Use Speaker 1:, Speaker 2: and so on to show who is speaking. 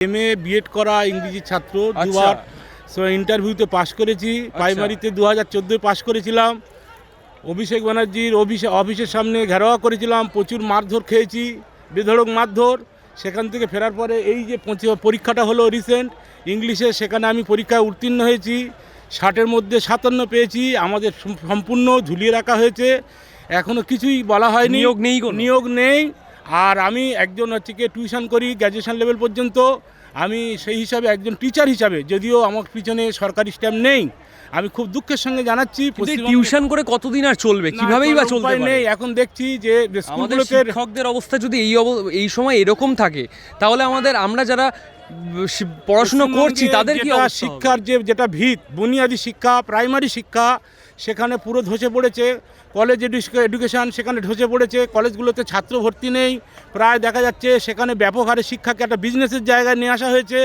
Speaker 1: MA BEd করা ইংরেজি ছাত্র, দুবার ইন্টারভিউতে পাশ করেছি। প্রাইমারিতে 2014 পাশ করেছিলাম। অভিষেক ব্যানার্জির অফিসের সামনে ঘেরাওয়া করেছিলাম, প্রচুর মারধর খেয়েছি, বেধড়ক মারধর। সেখান থেকে ফেরার পরে এই যে পরীক্ষাটা হলো রিসেন্ট ইংলিশে, সেখানে আমি পরীক্ষায় উত্তীর্ণ হয়েছি। 60-এর মধ্যে 57 পেয়েছি। আমাদের সম্পূর্ণ ঝুলিয়ে রাখা হয়েছে, এখনও কিছুই বলা হয়নি, নিয়োগ নেই। আর আমি একজন টিউশন করি গ্র্যাজুয়েশন লেভেল পর্যন্ত। আমি সেই হিসাবে একজন টিচার হিসাবে, যদিও আমার পিছনে সরকারি স্ট্যাম্প নেই, আমি খুব দুঃখের সঙ্গে জানাচ্ছি।
Speaker 2: টিউশন করে কতদিন আর চলবে, কিভাবেই বা চলবে
Speaker 1: নেই। এখন দেখছি যে
Speaker 2: স্কুলগুলোতে শিক্ষকদের অবস্থা যদি এই সময় এরকম থাকে, তাহলে আমরা যারা পড়াশোনা করছি তাদের কি
Speaker 1: শিক্ষার যেটা ভিত, বুনিয়াদী শিক্ষা, প্রাইমারি শিক্ষা, সেখানে পুরো ধসে পড়েছে। কলেজ এডুকেশন সেখানে ধসে পড়েছে। কলেজগুলোতে ছাত্র ভর্তি নেই, প্রায় দেখা যাচ্ছে সেখানে ব্যাপক হারে শিক্ষাকে একটা বিজনেসের জায়গায় নিয়ে আসা হয়েছে।